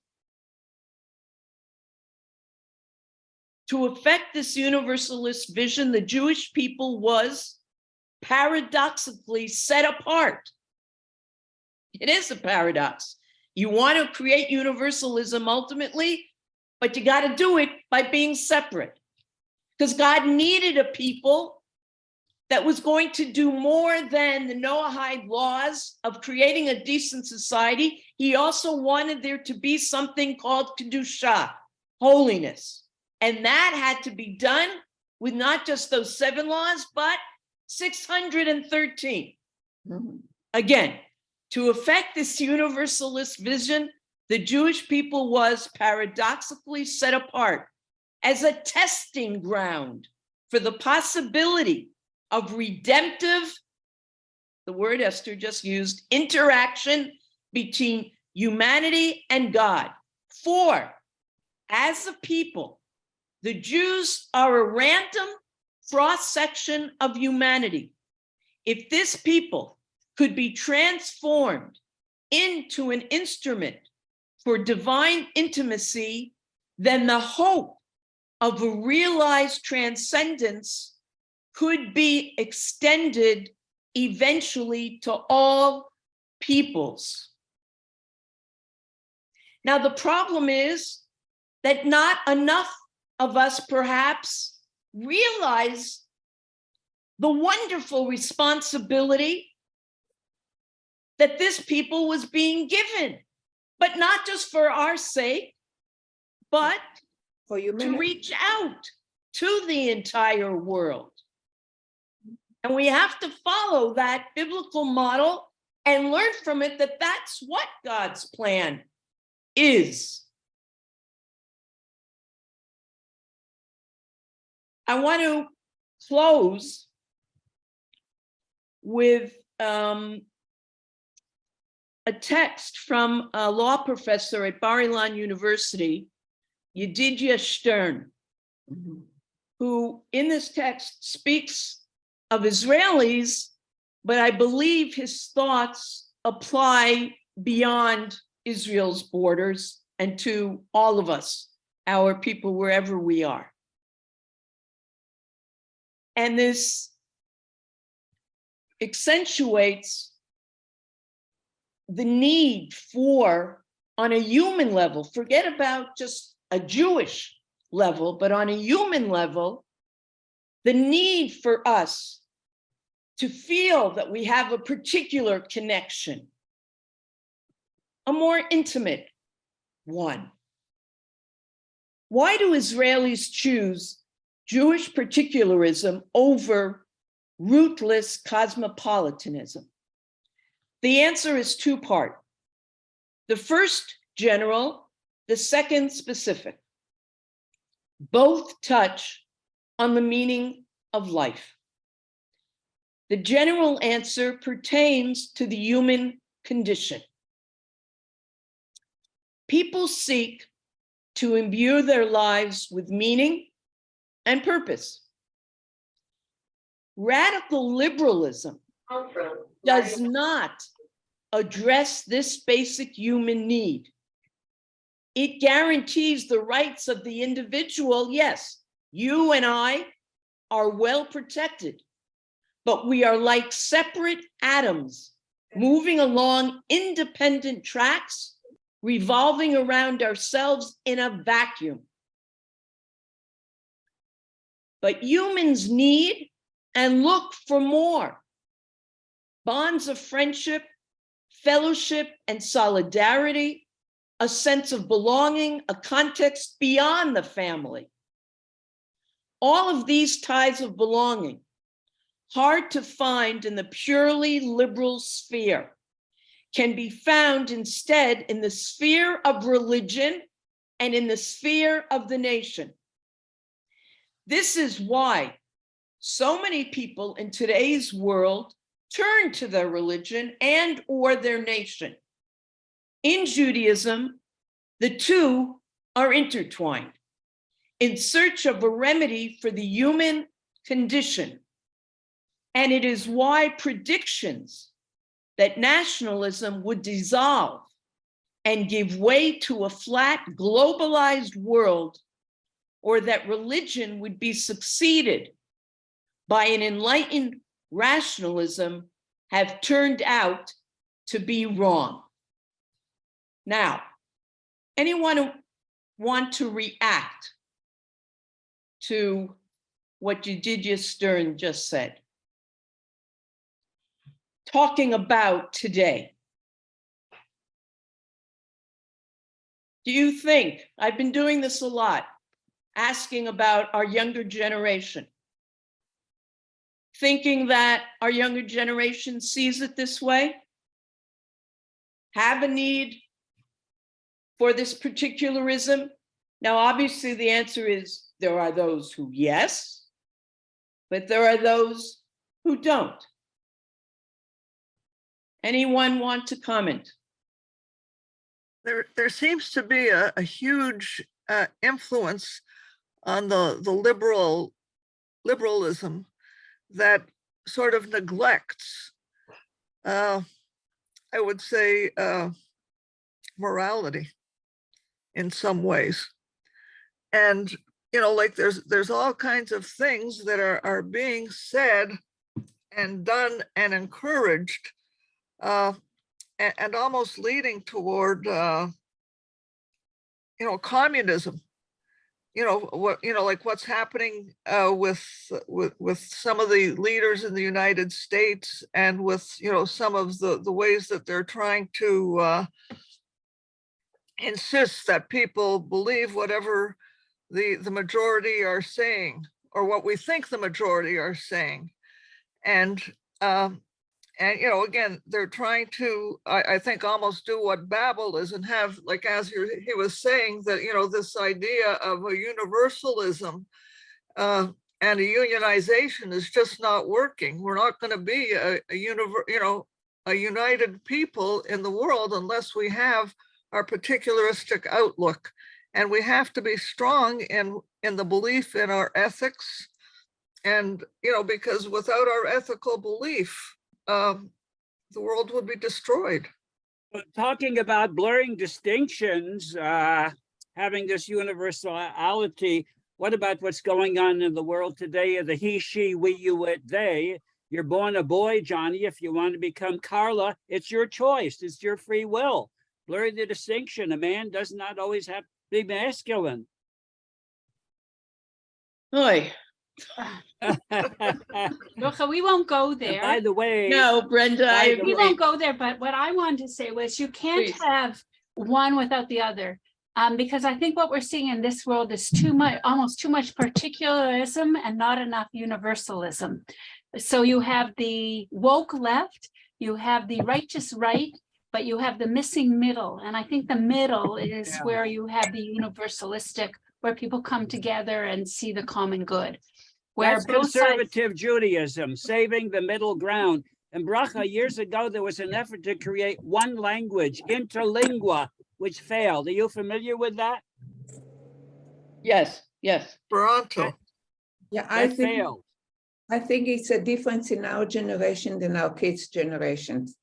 To affect this universalist vision, the Jewish people was paradoxically set apart. It is a paradox. You want to create universalism ultimately, but you got to do it by being separate. Because God needed a people that was going to do more than the Noahide laws of creating a decent society. He also wanted there to be something called Kedusha, holiness. And that had to be done with not just those 7 laws, but 613. Mhm. Again, to affect this universalist vision, the Jewish people was paradoxically set apart as a testing ground for the possibility of redemptive, the word Esther just used, interaction between humanity and God. For, as a people, the Jews are a random cross-section of humanity. If this people could be transformed into an instrument for divine intimacy, then the hope of a realized transcendence could be extended eventually to all peoples. Now, the problem is that not enough of us perhaps realize the wonderful responsibility that this people was being given, but not just for our sake, but For to humanity. reach out to the entire world. And we have to follow that biblical model and learn from it that that's what God's plan is. I want to close with a text from a law professor at Bar-Ilan University, Yedidia Stern, who in this text speaks of Israelis, but I believe his thoughts apply beyond Israel's borders and to all of us, our people, wherever we are. And this accentuates the need for, on a human level, forget about just a Jewish level, but on a human level, the need for us to feel that we have a particular connection, a more intimate one. Why do Israelis choose Jewish particularism over rootless cosmopolitanism? The answer is two-part. The first general, the second specific. Both touch on the meaning of life. The general answer pertains to the human condition. People seek to imbue their lives with meaning and purpose. Radical liberalism does not address this basic human need. It guarantees the rights of the individual. Yes, you and I are well protected, but we are like separate atoms moving along independent tracks, revolving around ourselves in a vacuum. But humans need and look for more. Bonds of friendship, fellowship, and solidarity, a sense of belonging, a context beyond the family. All of these ties of belonging, hard to find in the purely liberal sphere, can be found instead in the sphere of religion and in the sphere of the nation. This is why so many people in today's world turn to their religion and or their nation. In Judaism, the two are intertwined in search of a remedy for the human condition. And it is why predictions that nationalism would dissolve and give way to a flat, globalized world, or that religion would be succeeded by an enlightened rationalism, have turned out to be wrong. Now, anyone who want to react to what Yedidia Stern just said? Talking about today. Do you think, I've been doing this a lot, asking about our younger generation, thinking that our younger generation sees it this way? Have a need for this particularism? Now, obviously, the answer is there are those who yes, but there are those who don't. Anyone want to comment? There seems to be a huge influence on the liberalism that sort of neglects, I would say, morality in some ways. And, you know, like there's all kinds of things that are being said and done and encouraged, and almost leading toward, communism. Like what's happening with some of the leaders in the United States, and with some of the ways that they're trying to insist that people believe whatever the majority are saying, or what we think the majority are saying. And, again, they're trying to, I think, almost do what Babel is and have, like, as he was saying, that, this idea of a universalism and a unionization is just not working. We're not going to be a united people in the world unless we have our particularistic outlook. And we have to be strong in the belief in our ethics. And, because without our ethical belief, the world would be destroyed. Talking about blurring distinctions, having this universality, what about what's going on in the world today of the he, she, we, you, it, they? You're born a boy, Johnny. If you want to become Carla, it's your choice. It's your free will. Blurring the distinction. A man does not always have to be masculine. Oy. Bracha, we won't go And there. by the way, No, Brenda, I By the agree. We won't go there, but what I wanted to say was you can't Please. have one without the other. Because I think what we're seeing in this world is almost too much particularism and not enough universalism. So you have the woke left, you have the righteous right, but you have the missing middle. And I think the middle is Yeah. where you have the universalistic, where people come together and see the common good. Where that's both sides, conservative Judaism, saving the middle ground. And Bracha, years ago, there was an effort to create one language, interlingua, which failed. Are you familiar with that? Yes, yes. Toronto. Yeah, That failed. I think it's a difference in our generation than our kids' generations.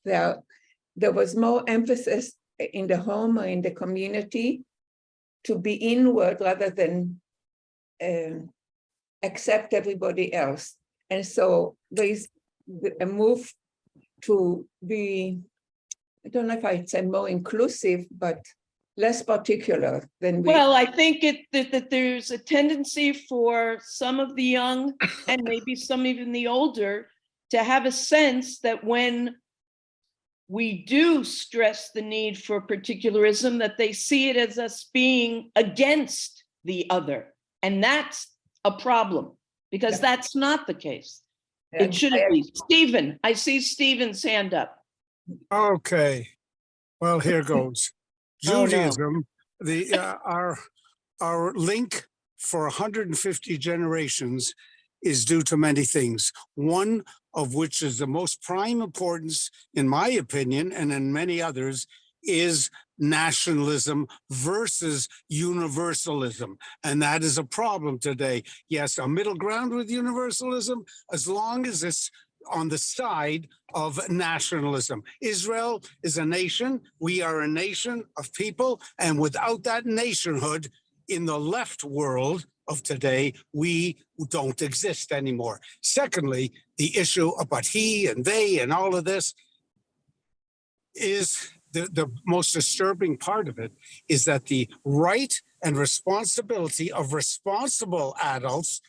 There was more emphasis in the home or in the community to be inward rather than accept everybody else. And so there's a move to be, I don't know if I'd say more inclusive, but less particular than we. Well, I think that there's a tendency for some of the young and maybe some even the older to have a sense that when we do stress the need for particularism, that they see it as us being against the other. And that's a problem because that's not the case. It shouldn't be. Stephen, I see Stephen's hand up. Okay, well, here goes. Oh, no. Judaism, our link for 150 generations is due to many things. One of which is the most prime importance, in my opinion, and in many others, is nationalism versus universalism. And that is a problem today. Yes, a middle ground with universalism, as long as it's on the side of nationalism. Israel is a nation. We are a nation of people. And without that nationhood in the left world of today, we don't exist anymore. Secondly, the issue about he and they and all of this is the most disturbing part of it is that the right and responsibility of responsible adults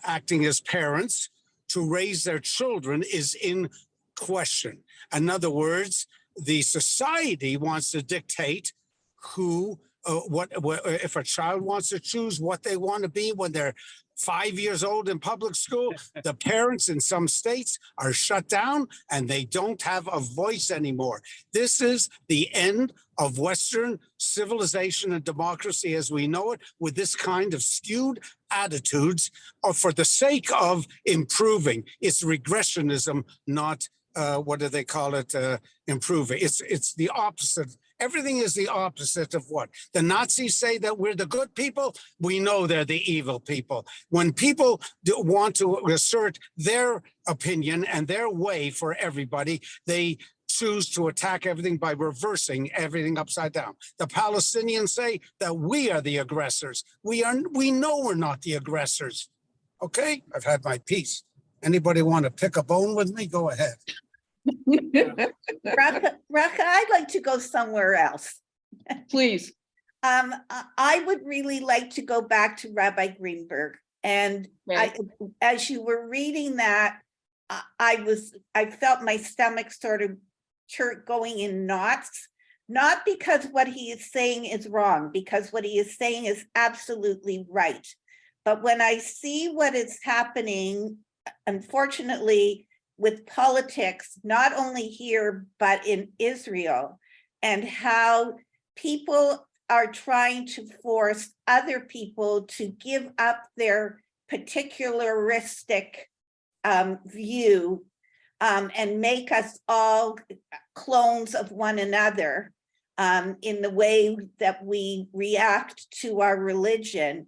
acting as parents to raise their children is in question. In other words, the society wants to dictate who, what if a child wants to choose what they want to be when they're 5 years old in public school, the parents in some states are shut down and they don't have a voice anymore. This is the end of Western civilization and democracy as we know it, with this kind of skewed attitudes for the sake of improving. It's regressionism, not what do they call it? Improving. It's the opposite. Everything is the opposite of what the Nazis say that we're the good people. We know they're the evil people. When people want to assert their opinion and their way for everybody, they choose to attack everything by reversing everything upside down. The Palestinians say that we are the aggressors. We know we're not the aggressors. Okay, I've had my piece. Anybody want to pick a bone with me? Go ahead. Bracha, I'd like to go somewhere else. Please. I would really like to go back to Rabbi Greenberg. And as you were reading that, I felt my stomach sort of going in knots, not because what he is saying is wrong, because what he is saying is absolutely right. But when I see what is happening unfortunately, with politics, not only here, but in Israel, and how people are trying to force other people to give up their particularistic view and make us all clones of one another in the way that we react to our religion,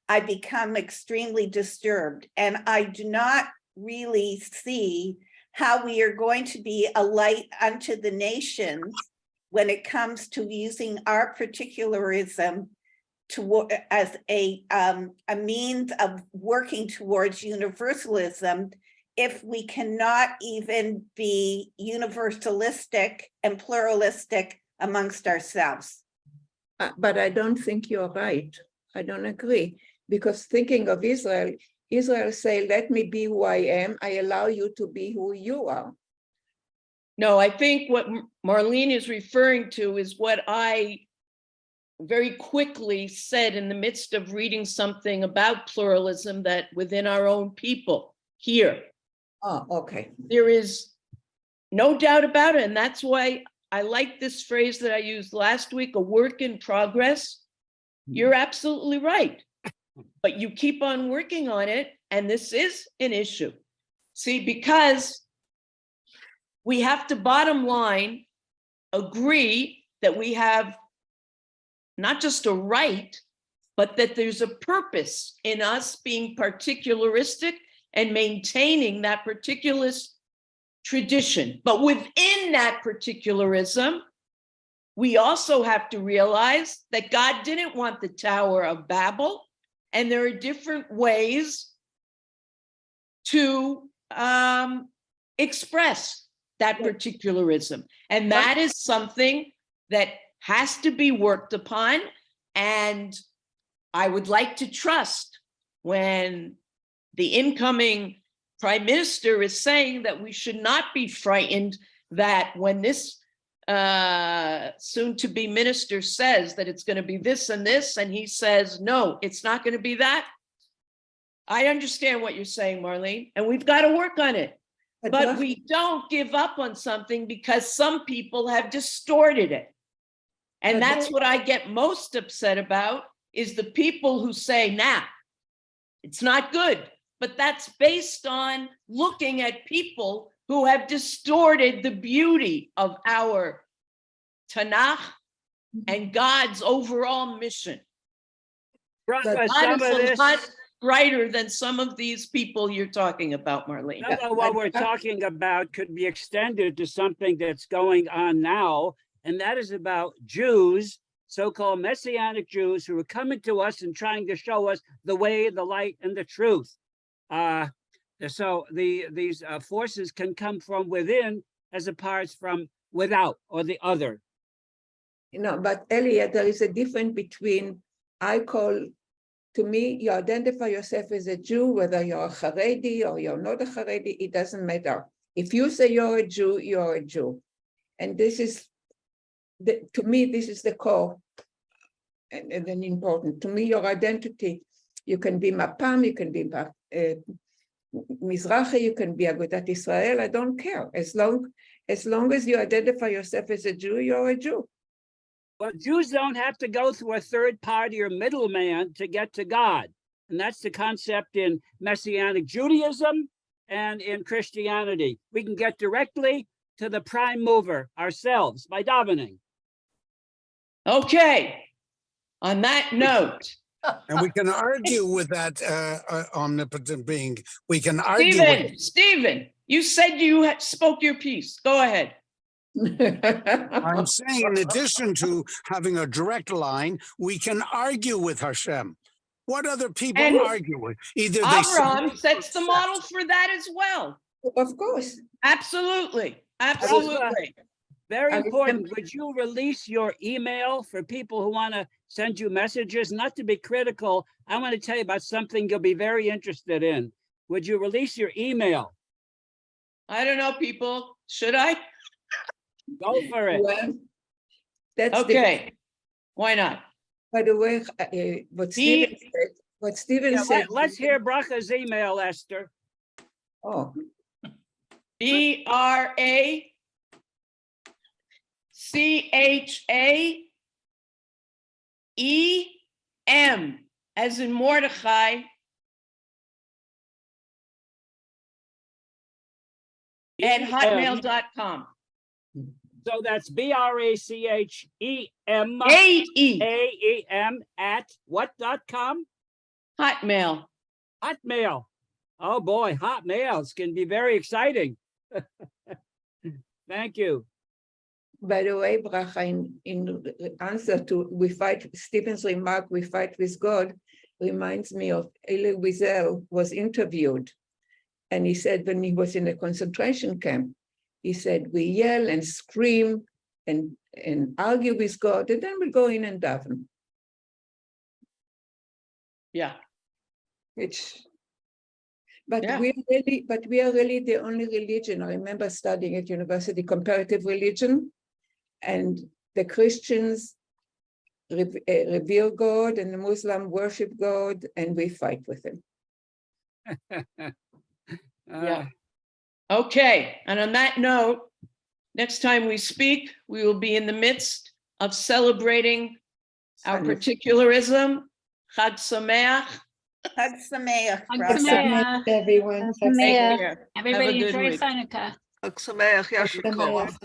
I become extremely disturbed. And I do not really see how we are going to be a light unto the nations when it comes to using our particularism as a means of working towards universalism, if we cannot even be universalistic and pluralistic amongst ourselves. But I don't think you're right. I don't agree. Because thinking of Israel, Israel say, let me be who I am. I allow you to be who you are. No, I think what Marlene is referring to is what I very quickly said in the midst of reading something about pluralism, that within our own people here, Oh, okay. there is no doubt about it. And that's why I like this phrase that I used last week, a work in progress. You're absolutely right. But you keep on working on it, and this is an issue. See, because we have to, bottom line, agree that we have not just a right, but that there's a purpose in us being particularistic and maintaining that particular tradition. But within that particularism, we also have to realize that God didn't want the Tower of Babel, and there are different ways to express that particularism. And that is something that has to be worked upon. And I would like to trust when the incoming prime minister is saying that we should not be frightened that when this soon-to-be minister says that it's going to be this, and he says, no, it's not going to be that. I understand what you're saying, Marlene, and we've got to work on it. But we don't give up on something because some people have distorted it. And that's what I get most upset about, is the people who say, nah, it's not good. But that's based on looking at people who have distorted the beauty of our Tanakh and God's overall mission. Bracha, God some of is a this, lot brighter than some of these people you're talking about, Marlene. some of what we're talking about could be extended to something that's going on now, and that is about Jews, so-called Messianic Jews, who are coming to us and trying to show us the way, the light, and the truth. So these forces can come from within as opposed from without or the other. You know, but Elliot, there is a difference between, to me, you identify yourself as a Jew, whether you're a Haredi or you're not a Haredi, it doesn't matter. If you say you're a Jew, you're a Jew. And this is, to me, this is the core and then important. To me, your identity, you can be Mapam, you can be Mizrahi, you can be Agudat Israel, I don't care. As long as you identify yourself as a Jew, you're a Jew. Well, Jews don't have to go through a third party or middleman to get to God. And that's the concept in Messianic Judaism and in Christianity. We can get directly to the prime mover ourselves by davening. Okay, on that note, And we can argue with that omnipotent being. We can argue with Stephen, you said you spoke your piece. Go ahead. I'm saying, in addition to having a direct line, we can argue with Hashem. What other people And argue with? Either they Abraham sets the model for that as well. Of course. Absolutely, absolutely. Very important. Would you release your email for people who want to send you messages? Not to be critical, I want to tell you about something you'll be very interested in. Would you release your email? I don't know, people. Should I? Go for it. Well, that's Okay. Why not? By the way, what Stephen said, Yeah, let's hear Bracha's email, Esther. Oh, BRACHAEM, as in Mordechai. At hotmail.com. So that's BRACHEM AE, AEM at what.com? Hotmail. Hotmail. Oh boy, Hotmails can be very exciting. Thank you. by the way, Bracha, in answer to Stephen's remark, we fight with God, reminds me of Elie Wiesel was interviewed. And he said when he was in a concentration camp, he said, we yell and scream and argue with God, and then we go in and daven. Yeah. But Yeah. we are really the only religion. I remember studying at university comparative religion, and the Christians revere God, and the Muslim worship God, and we fight with him. Yeah. Okay. And on that note, next time we speak, we will be in the midst of celebrating our particularism. Chag Sameach. Chag Sameach. Chag Bracha. Sameach. Everyone. Take care. Have a Everybody good enjoy week. Hanukkah. Chag Sameach, Yasher Koach.